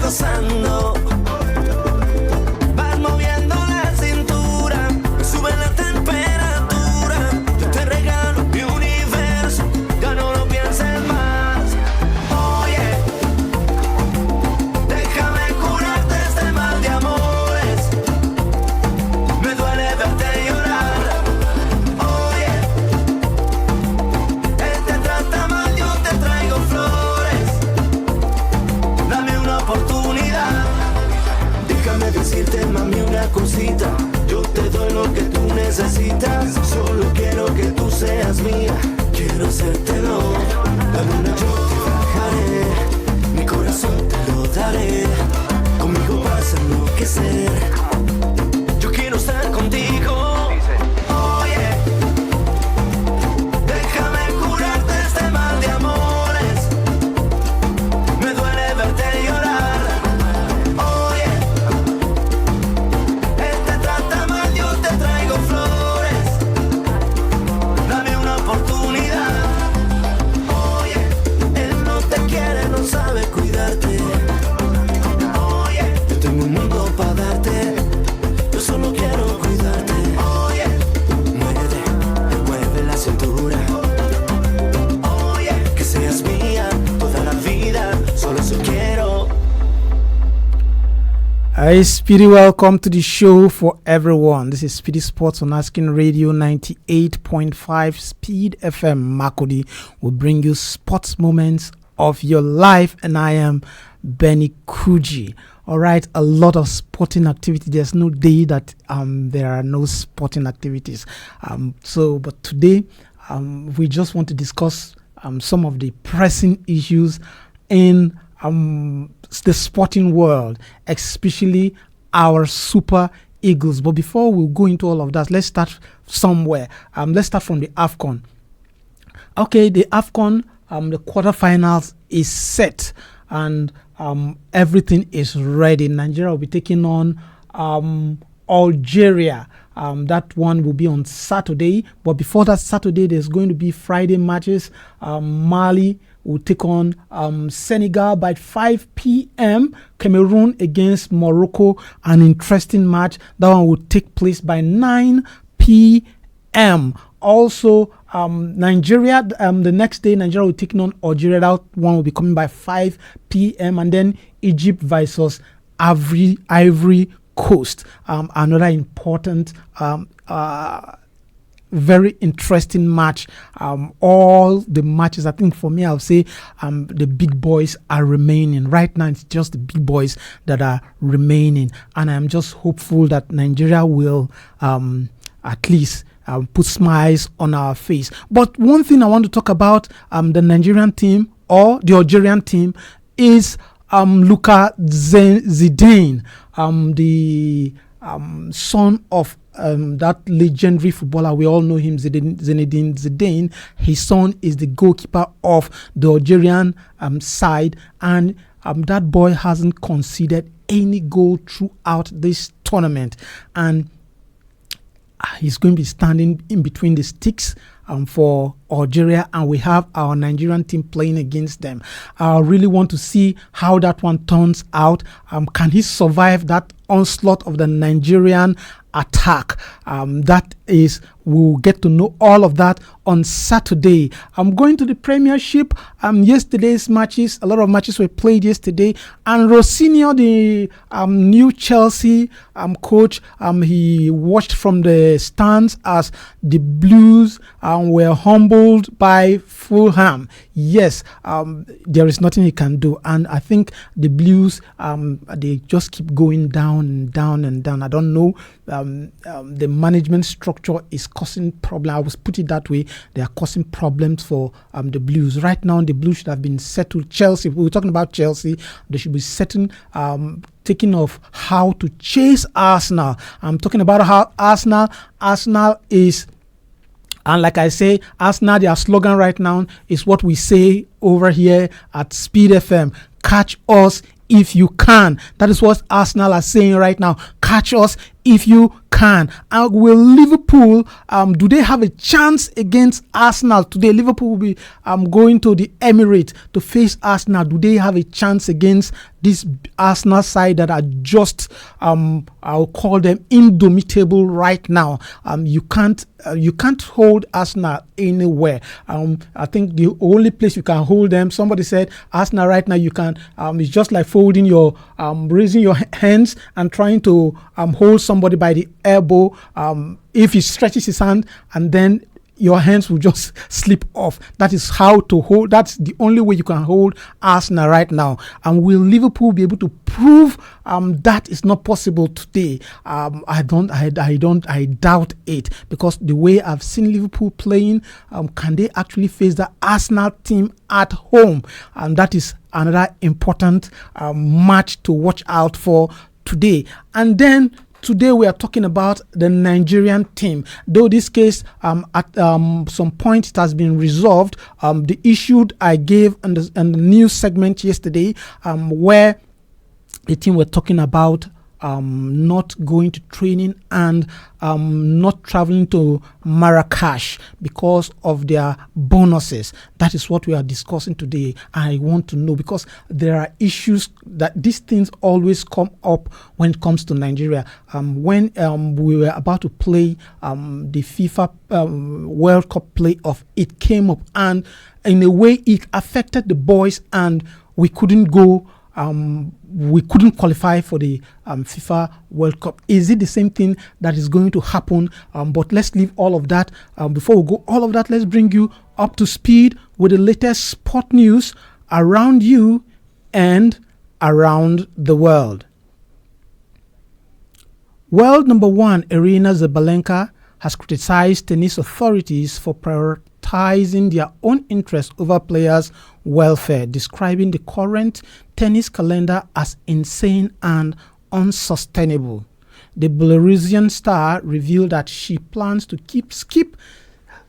gozando. Vas moviendo la cintura, me sube la temperatura. Yo te regalo mi universo, ya no lo pienses más. Oye, déjame curarte este mal de amores. Me duele verte llorar. Oye, él te trata mal, yo te traigo flores. Dame una oportunidad. Déjame decirte, mami, una cosita. Yo te doy lo que tú necesitas. Solo quiero que tú seas mía. Quiero hacértelo. La luna yo te bajaré. Mi corazón te lo daré. Conmigo vas a enloquecer. Yo quiero estar contigo. Oye, déjame curarte este mal de amores. Me duele verte llorar. Oye, él te trata mal, yo te traigo flores. Dame una oportunidad. Oye, él no te quiere, no sabe cuidarte. Oye, yo tengo un mundo para darte. Yo solo quiero cuidarte. Oye, mueve la cintura. Oye, que seas mía toda la vida. Solo eso quiero. Hi, Speedy, welcome to the show for everyone. This is Speedy Sports on Asking Radio 98.5 Speed FM. Makodi will bring you sports moments of your life, and I am Benny Kuji. All right, a lot of sporting activity. There's no day that there are no sporting activities. But today we just want to discuss some of the pressing issues in the sporting world, especially our Super Eagles. But before we go into all of that, let's start somewhere. Let's start from the AFCON. Okay, the AFCON, the quarterfinals is set, and everything is ready. Nigeria will be taking on Algeria. That one will be on Saturday. But before that Saturday, there's going to be Friday matches. Mali will take on Senegal by 5 p.m. Cameroon against Morocco, an interesting match. That one will take place by 9 p.m. Also, Nigeria, the next day, Nigeria will take on Algeria. That one will be coming by 5 p.m. And then Egypt versus Ivory Coast. Another important, very interesting match. All the matches, I think for me, I'll say the big boys are remaining. Right now, it's just the big boys that are remaining. And I'm just hopeful that Nigeria will at least put smiles on our face. But one thing I want to talk about the Nigerian team or the Algerian team is Luka Zidane, the son of that legendary footballer. We all know him, Zinedine Zidane. His son is the goalkeeper of the Algerian side, and that boy hasn't conceded any goal throughout this tournament, and he's going to be standing in between the sticks for Algeria, and we have our Nigerian team playing against them. I really want to see how that one turns out. Can he survive that onslaught of the Nigerian attack? That is, we'll get to know all of that on Saturday. I'm going to the Premiership. Yesterday's matches, a lot of matches were played yesterday, and Rosinio, the new Chelsea coach, he watched from the stands as the Blues were humbled by Fulham. Yes, there is nothing he can do, and I think the Blues, they just keep going down and down and down. I don't know. The management structure is causing problems. I will put it that way. They are causing problems for the Blues. Right now, the Blues should have been settled. Chelsea, we were talking about Chelsea. They should be settled, taking off how to chase Arsenal. I'm talking about how Arsenal is. And like I say, Arsenal, their slogan right now is what we say over here at Speed FM. Catch us if you can. That is what Arsenal are saying right now. Catch us if you can. Will Liverpool, do they have a chance against Arsenal today? Liverpool will be going to the Emirates to face Arsenal. Do they have a chance against this Arsenal side that are just, I'll call them indomitable right now? You can't hold Arsenal anywhere. I think the only place you can hold them, somebody said Arsenal right now, you can, it's just like folding your, raising your hands and trying to hold somebody by the elbow. If he stretches his hand and then your hands will just slip off. That is how to hold. That's the only way you can hold Arsenal right now. And will Liverpool be able to prove that is not possible today? I doubt it, because the way I've seen Liverpool playing, can they actually face the Arsenal team at home? And that is another important match to watch out for today. And then today we are talking about the Nigerian team. Though this case, at some point it has been resolved. The issue I gave in the news segment yesterday, where the team were talking about not going to training and not traveling to Marrakesh because of their bonuses. That is what we are discussing today. I want to know, because there are issues that these things always come up when it comes to Nigeria. When we were about to play the FIFA World Cup playoff, it came up, and in a way it affected the boys, and we couldn't go. We couldn't qualify for the FIFA World Cup. Is it the same thing that is going to happen? But let's leave all of that. Before we go all of that, let's bring you up to speed with the latest sport news around you and around the world. World number one, Arina Zabalenka, has criticized tennis authorities for prioritizing their own interests over players' welfare, describing the current tennis calendar as insane and unsustainable. The Belarusian star revealed that she plans to skip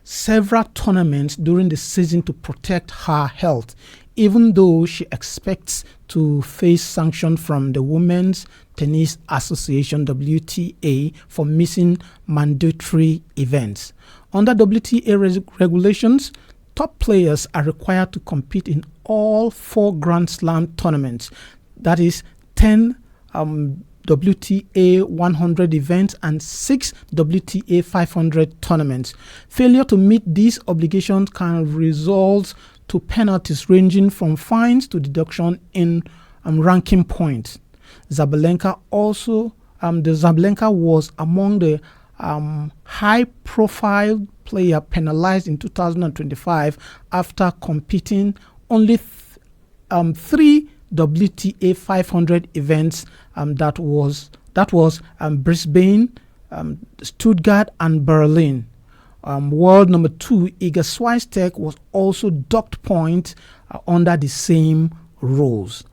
several tournaments during the season to protect her health, even though she expects to face sanctions from the Women's Tennis Association (WTA) for missing mandatory events. Under WTA regulations, top players are required to compete in all 4 Grand Slam tournaments, that is 10 WTA 100 events and 6 WTA 500 tournaments. Failure to meet these obligations can result to penalties ranging from fines to deduction in ranking points. Zabalenka was among the high-profile player penalized in 2025 after competing only 3 WTA 500 events. That was Brisbane, Stuttgart, and Berlin. World number 2, Iga Swiatek, was also docked points under the same rules.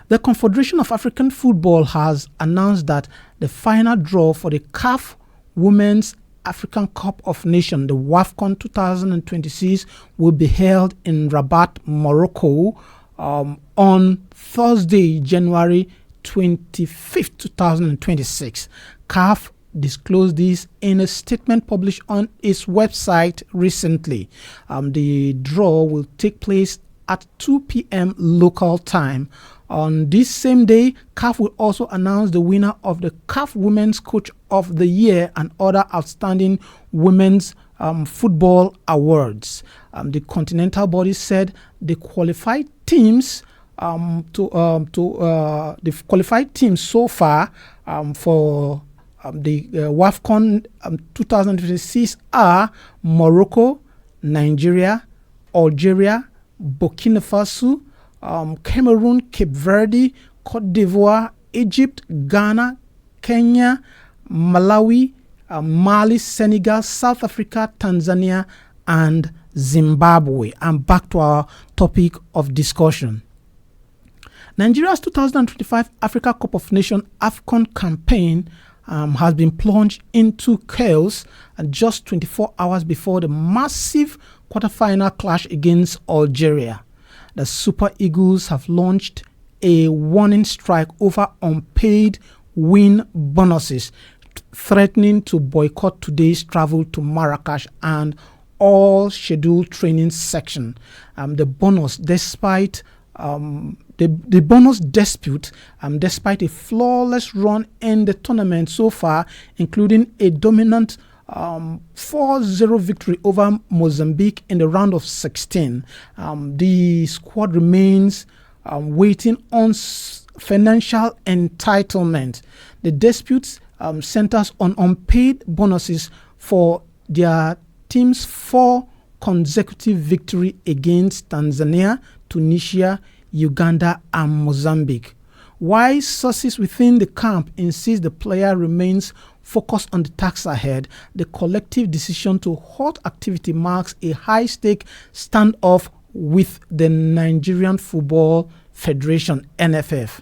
The Confederation of African Football has announced that the final draw for the CAF Women's African Cup of Nations, the WAFCON 2026, will be held in Rabat, Morocco, on Thursday, January 25th, 2026. CAF disclosed this in a statement published on its website recently. The draw will take place at 2 p.m. local time. On this same day, CAF will also announce the winner of the CAF Women's Coach of the Year and other outstanding women's football awards. The continental body said the qualified teams the qualified teams so far for the WAFCON 2026 are Morocco, Nigeria, Algeria, Burkina Faso, Cameroon, Cape Verde, Cote d'Ivoire, Egypt, Ghana, Kenya, Malawi, Mali, Senegal, South Africa, Tanzania, and Zimbabwe. And back to our topic of discussion. Nigeria's 2025 Africa Cup of Nations AFCON campaign has been plunged into chaos just 24 hours before the massive quarterfinal clash against Algeria. The Super Eagles have launched a warning strike over unpaid win bonuses, threatening to boycott today's travel to Marrakesh and all scheduled training section. The bonus, despite the bonus dispute, despite a flawless run in the tournament so far, including a dominant 4-0 victory over Mozambique in the round of 16. The squad remains waiting on financial entitlement. The dispute centers on unpaid bonuses for their team's 4 consecutive victory against Tanzania, Tunisia, Uganda, and Mozambique. While sources within the camp insist the player remains focused on the task ahead, the collective decision to halt activity marks a high-stake standoff with the Nigerian Football Federation, NFF.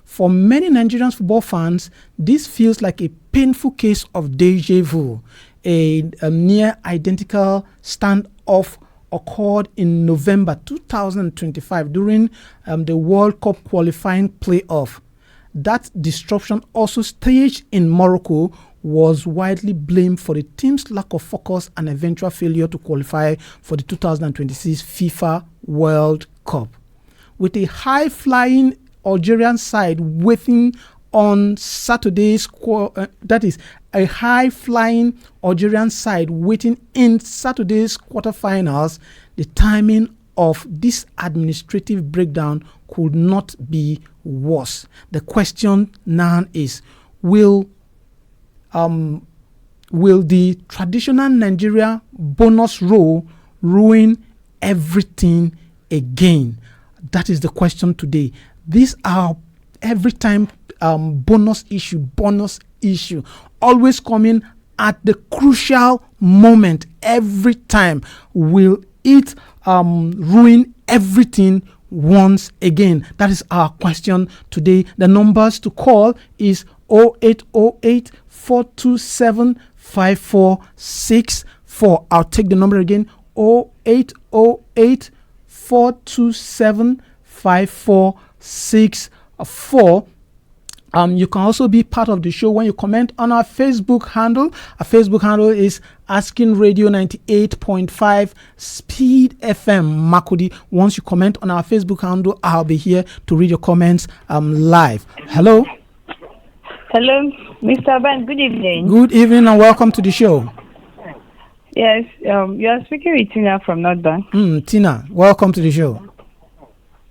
For many Nigerian football fans, this feels like a painful case of deja vu. A near identical standoff occurred in November 2025 during the World Cup qualifying playoff. That disruption, also staged in Morocco, was widely blamed for the team's lack of focus and eventual failure to qualify for the 2026 FIFA World Cup. With a high-flying Algerian side waiting on Saturday's a high-flying Algerian side waiting in Saturday's quarterfinals, the timing of this administrative breakdown could not be worse. The question now is, will the traditional Nigeria bonus roll ruin everything again? That is the question today. These are every time bonus issue, always coming at the crucial moment every time. Will it ruin everything once again? That is our question today. The numbers to call is 0808 427 5464. I'll take the number again, 0808 427 5464. You can also be part of the show when you comment on our Facebook handle. Our Facebook handle is Asking Radio 98.5 Speed FM Makudi. Once you comment on our Facebook handle, I'll be here to read your comments live. Hello. Hello, Mr. Ben. Good evening. Good evening and welcome to the show. Yes, you are speaking with Tina from North Bank. Tina, welcome to the show.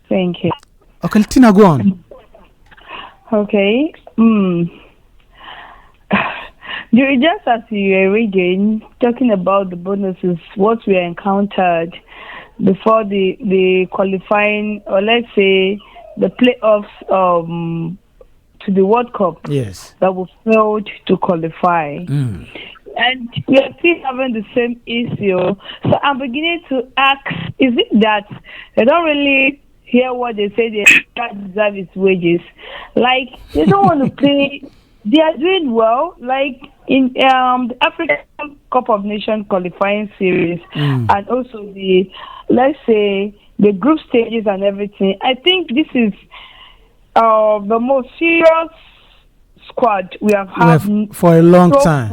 Thank you. Okay, Tina, go on. Okay. Just as you were reading, talking about the bonuses, what we encountered before the qualifying, or let's say the playoffs to the World Cup. Yes. That we failed to qualify. And we are still having the same issue. So I'm beginning to ask, is it that they don't really hear what they say they deserve its wages? Like, they don't want to play. They are doing well, like in the African Cup of Nations qualifying series, and also the, let's say, the group stages and everything. I think this is the most serious squad we have had for a long time.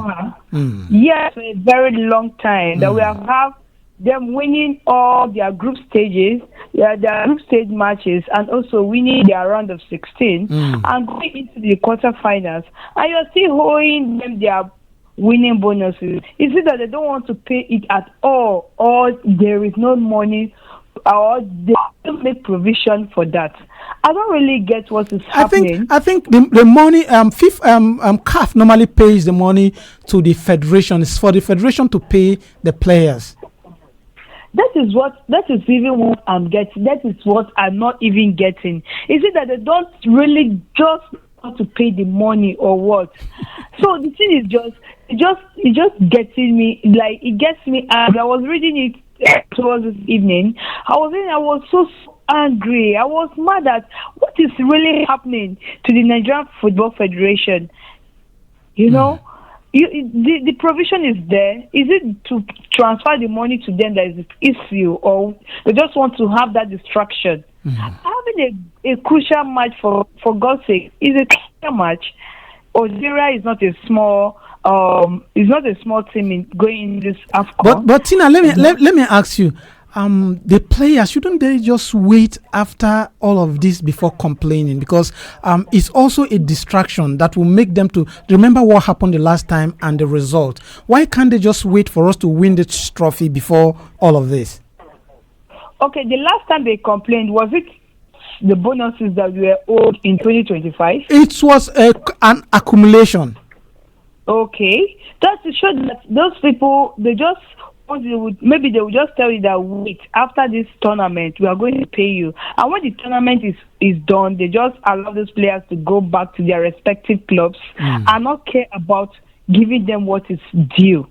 Yes, for a very long time that we have had them winning all their group stages, their group stage matches, and also winning their round of 16 and going into the quarterfinals. And you're still owing them their winning bonuses. Is it that they don't want to pay it at all, or there is no money, or they don't make provision for that? I don't really get what is happening. I think the money, CAF normally pays the money to the federation. It's for the federation to pay the players. That is even what I'm getting. That is what I'm not even getting. Is it that they don't really just want to pay the money, or what? So the thing is it just getting me, like, it gets me angry. I was reading it towards this evening. I was so angry. I was mad at what is really happening to the Nigerian Football Federation. You know, the provision is there. Is it to transfer the money to them that is the issue, or they just want to have that distraction? Having a crucial match, for God's sake, is a crucial match. Algeria is not a small team in going in this AFCON. But Tina, let me ask you, the players, shouldn't they just wait after all of this before complaining? Because it's also a distraction that will make them to remember what happened the last time and the result. Why can't they just wait for us to win this trophy before all of this? Okay, the last time they complained, was it the bonuses that were owed in 2025? It was an accumulation. Okay, that's to show that those people, maybe they will just tell you that, wait, after this tournament we are going to pay you, and when the tournament is done, they just allow those players to go back to their respective clubs and not care about giving them what is due.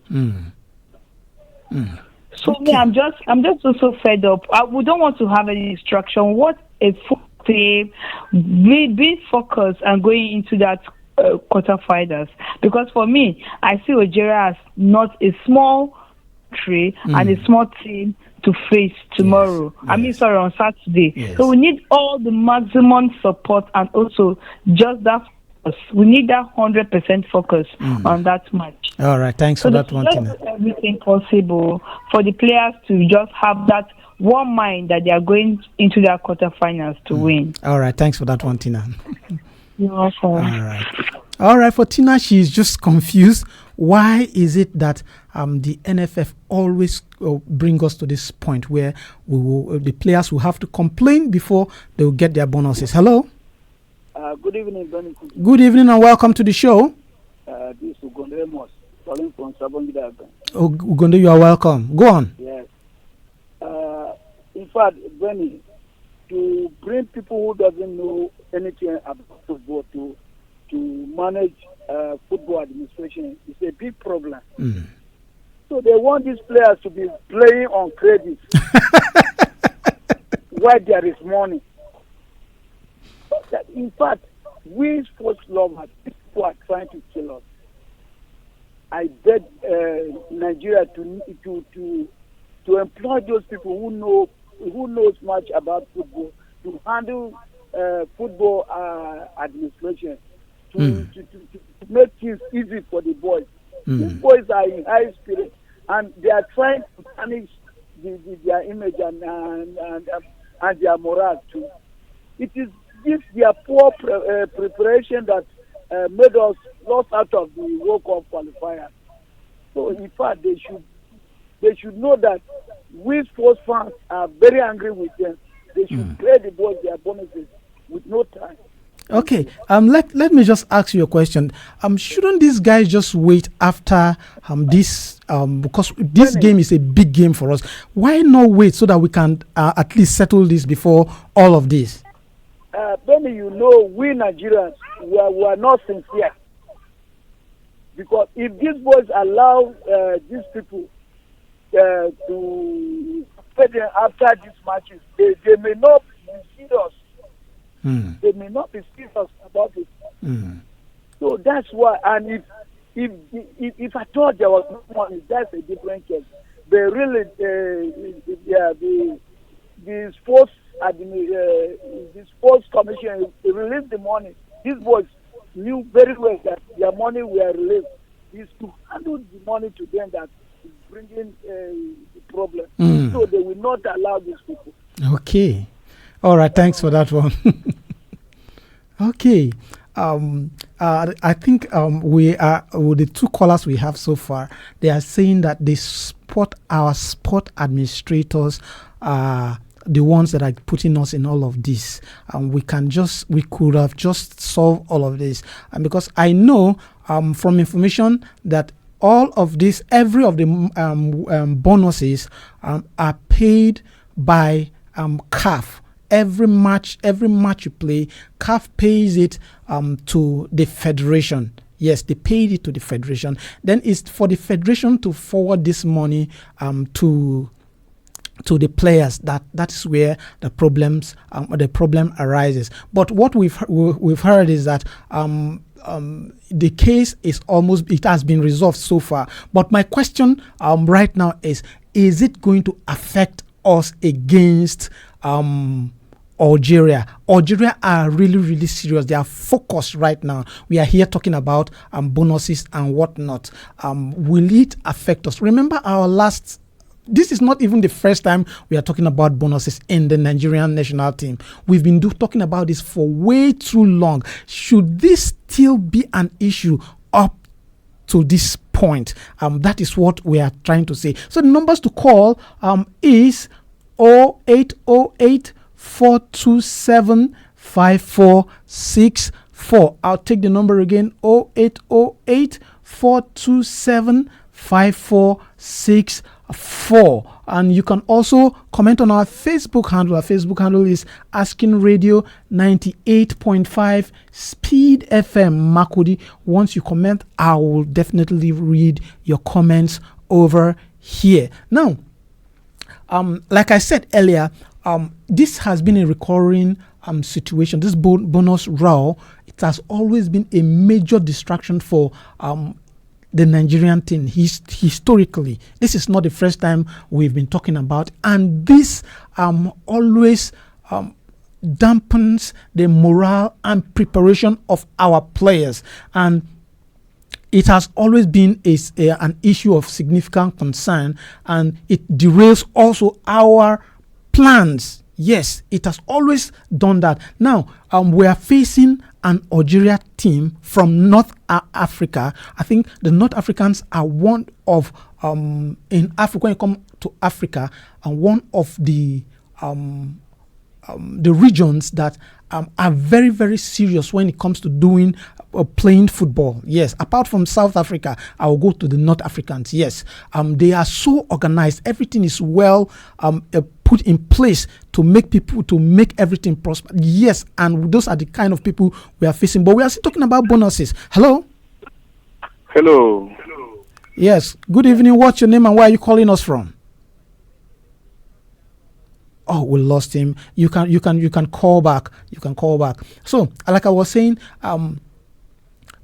So okay. I'm just also fed up. We don't want to have any distraction. What a full team, being focused and going into that quarterfinals. Because for me, I see Algeria as not a small country and a small team to face tomorrow. Yes. On Saturday. Yes. So we need all the maximum support and also just that focus. We need that 100% focus on that match. All right, thanks for that one, Tina. Everything possible for the players to just have that one mind that they are going into their quarterfinals to win. All right, thanks for that one, Tina. You're welcome. All right, for Tina, she's just confused. Why is it that the NFF always bring us to this point where the players will have to complain before they will get their bonuses? Hello? Good evening, Benny. Good evening and welcome to the show. This is Ugonde Amos, calling from Sabongida. Ugonde, you are welcome. Go on. Yes. In fact, Benny, to bring people who doesn't know anything about football to manage football administration is a big problem. So they want these players to be playing on credit where there is money. In fact, we sports lovers, people are trying to kill us. I beg Nigeria to employ those people who knows much about football to handle football administration to make things easy for the boys. These boys are in high spirit and they are trying to tarnish their image and their morale too. It is this their poor preparation that made us lost out of the World Cup qualifier. So in fact, they should know that we sports fans are very angry with them. They should pay the boys their bonuses with no time. Okay, let me just ask you a question. Shouldn't these guys just wait after this? Because this game is a big game for us. Why not wait so that we can at least settle this before all of this? Benny, you know, we Nigerians, we are not sincere. Because if these boys allow these people to pay them after these matches, they may not be serious. They may not be serious about it. So that's why. And if I thought there was no money, that's a different case. They really, the sports commission released the money. These boys knew very well that their money were released. Is to handle the money to them that is bringing the problem. So they will not allow these people. Okay. All right. Thanks for that one. Okay. I think we are with the two callers we have so far. They are saying that our sport administrators are the ones that are putting us in all of this, and we could have just solved all of this. And because I know from information that all of this, every of the bonuses are paid by CAF. Every match you play, CAF pays it to the federation. Yes, they paid it to the federation. Then it's for the federation to forward this money to the players. That is where the problem arises. But what we've heard is that the case it has been resolved so far. But my question right now is it going to affect us against Algeria. Algeria are really, really serious. They are focused right now. We are here talking about bonuses and whatnot. Will it affect us? Remember our last. This is not even the first time we are talking about bonuses in the Nigerian national team. We've been talking about this for way too long. Should this still be an issue up to this point? That is what we are trying to say. So the numbers to call is 0808 427 5464. I'll take the number again, 0808 427 5464. And you can also comment on our Facebook handle. Our Facebook handle is Asking Radio 98.5 Speed FM Makudi. Once you comment, I will definitely read your comments over here. Now, like I said earlier, this has been a recurring situation. This bonus row, it has always been a major distraction for the Nigerian team. Historically, this is not the first time we've been talking about, and this always dampens the morale and preparation of our players, and it has always been an issue of significant concern, and it derails also our plans. Yes, it has always done that. Now, we are facing an Algeria team from North Africa. I think the North Africans are one of, in Africa, when you come to Africa, and one of the regions that are very, very serious when it comes to doing playing football. Yes, apart from South Africa, I will go to the North Africans. Yes, they are so organized. Everything is well put in place to make everything prosper. Yes, and those are the kind of people we are facing. But we are still talking about bonuses. Hello. Hello. Yes. Good evening. What's your name and where are you calling us from? Oh, we lost him. You can call back. You can call back. So, like I was saying,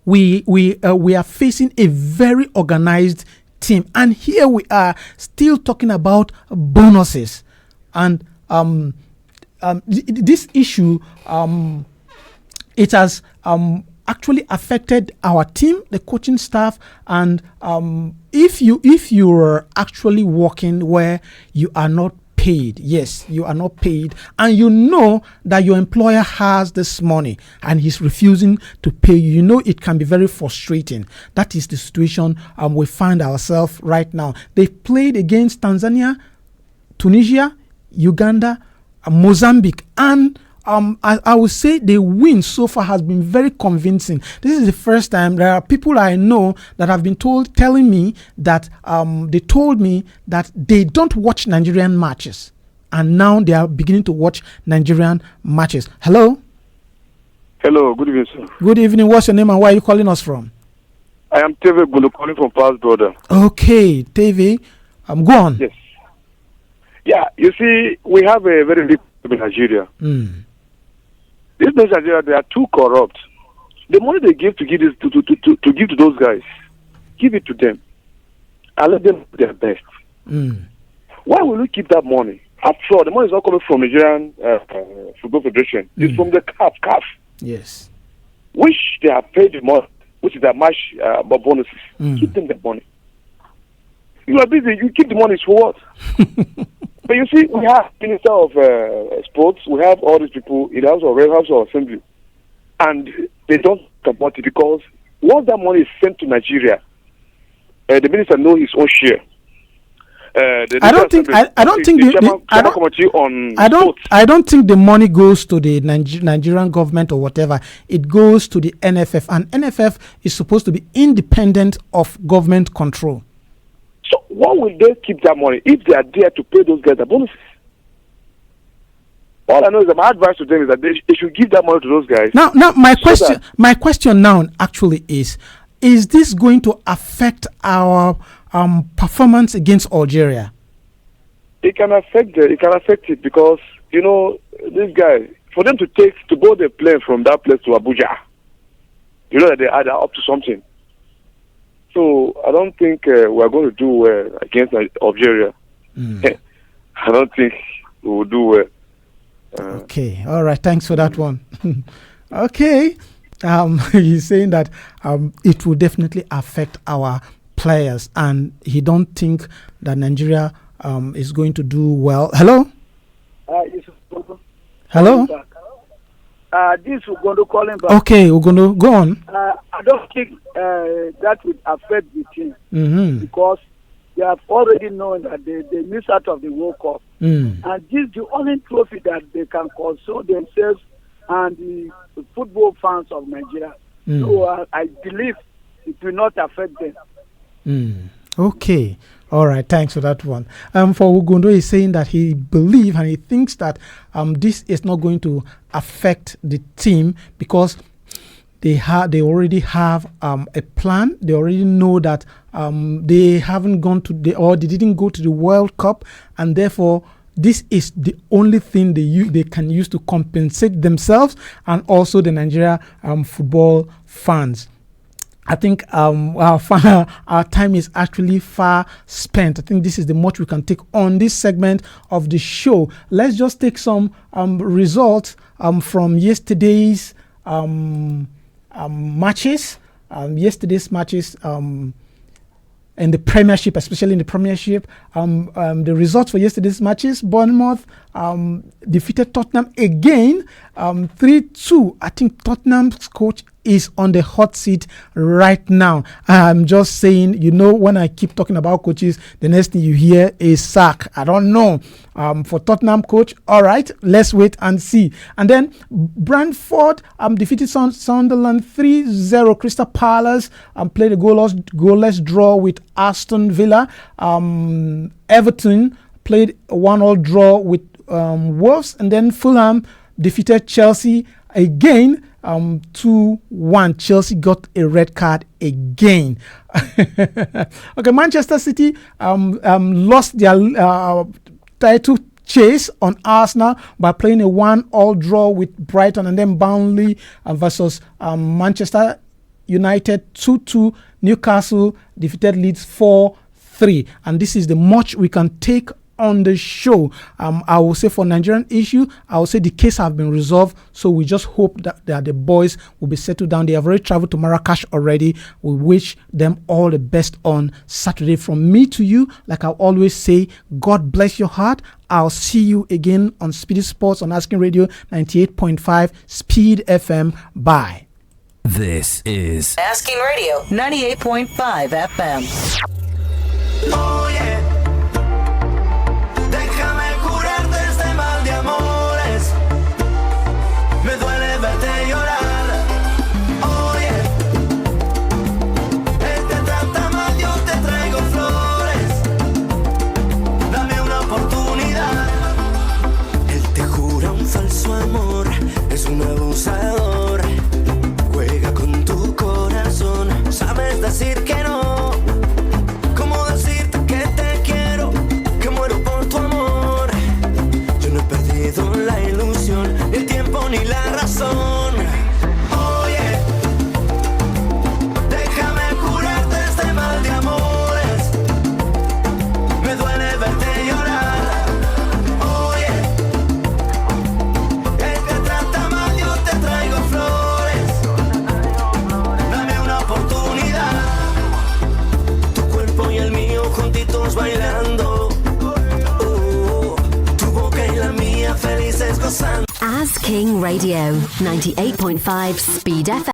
we are facing a very organized team, and here we are still talking about bonuses, and this issue it has actually affected our team, the coaching staff, and if you're actually working where you are not paid, yes, you are not paid, and you know that your employer has this money and he's refusing to pay you, you know it can be very frustrating. That is the situation we find ourselves right now. They've played against Tanzania, Tunisia, Uganda, Mozambique, and I would say the win so far has been very convincing. This is the first time there are people I know that have been telling me that they told me that they don't watch Nigerian matches, and now they are beginning to watch Nigerian matches. Hello. Hello. Good evening, sir. Good evening. What's your name and where are you calling us from? I am Teve Gulu calling from Past Border. Okay, Teve. Go on. Yes. Yeah. You see, we have a very big problem in Nigeria. This Nigeria, they are too corrupt. The money they give to give this to give to those guys, give it to them, and let them do their best. Why will we keep that money? After all, the money is not coming from Nigerian Football Federation. It's from the CAF. Yes. Which they have paid the money, which is their match bonuses. Keep them the money. You are busy. You keep the money for what? But you see, we have Minister of Sports, we have all these people in the House of Assembly, and they don't support it because once that money is sent to Nigeria, the minister knows his own share. I don't think the money goes to the Nigerian government or whatever. It goes to the NFF, and NFF is supposed to be independent of government control. So why will they keep that money if they are there to pay those guys the bonuses? All I know is that my advice to them is that they should give that money to those guys. Now my question now actually is this going to affect our performance against Algeria? It can affect it because you know these guys, for them to board a plane from that place to Abuja, you know that they are up to something. So I don't think we are going to do well against Algeria. I don't think we will do well. Okay, all right. Thanks for that one. Okay, he's saying that it will definitely affect our players, and he don't think that Nigeria is going to do well. Hello. Hello. This Ugondo calling back. Okay, Ugondo, go on. I don't think that would affect the team because they have already known that they missed out of the World Cup. And this is the only trophy that they can console themselves and the football fans of Nigeria. So I believe it will not affect them. Okay. All right, thanks for that one. For Ugondo, he's saying that he believes and he thinks that this is not going to affect the team because they already have a plan. They already know that they haven't gone to they didn't go to the World Cup, and therefore this is the only thing they can use to compensate themselves and also the Nigeria football fans. I think our time is actually far spent. I think this is the much we can take on this segment of the show. Let's just take some results from yesterday's matches. Yesterday's matches in the Premiership, especially in the Premiership. The results for yesterday's matches: Bournemouth defeated Tottenham again, 3-2. I think Tottenham's coach is on the hot seat right now. I'm just saying, when I keep talking about coaches, the next thing you hear is sack. I don't know. For Tottenham coach, all right, let's wait and see. And then Brentford defeated Sunderland 3-0. Crystal Palace played a goalless draw with Aston Villa. Everton played a 1-1 draw with Wolves, and then Fulham defeated Chelsea again 2-1. Chelsea got a red card again. Okay, Manchester City lost their title chase on Arsenal by playing a 1-1 draw with Brighton, and then Burnley versus Manchester United 2-2. Newcastle defeated Leeds 4-3. And this is the much we can take on the show. I will say for Nigerian issue, I will say the case have been resolved, so we just hope that the boys will be settled down. They have already traveled to Marrakesh already. We wish them all the best on Saturday. From me to you, like I always say, God bless your heart. I'll see you again on SPEEDy Sports on Asking Radio 98.5 Speed FM. Bye. This is Asking Radio 98.5 FM. Oh yeah. Me duele verte llorar, oye, él te trata mal, yo te traigo flores, dame una oportunidad. Él te jura un falso amor, es un abusador, juega con tu corazón, sabes decir que no, cómo decirte que te quiero, que muero por tu amor. Yo no he perdido la ilusión, ni el tiempo ni la razón. Oye, déjame curarte este mal de amores. Me duele verte llorar. Oye, él te trata mal, yo te traigo flores. Dame una oportunidad. Tu cuerpo y el mío juntitos bailando. Tu boca y la mía felices gozando. As King Radio 98.5 Speed FM.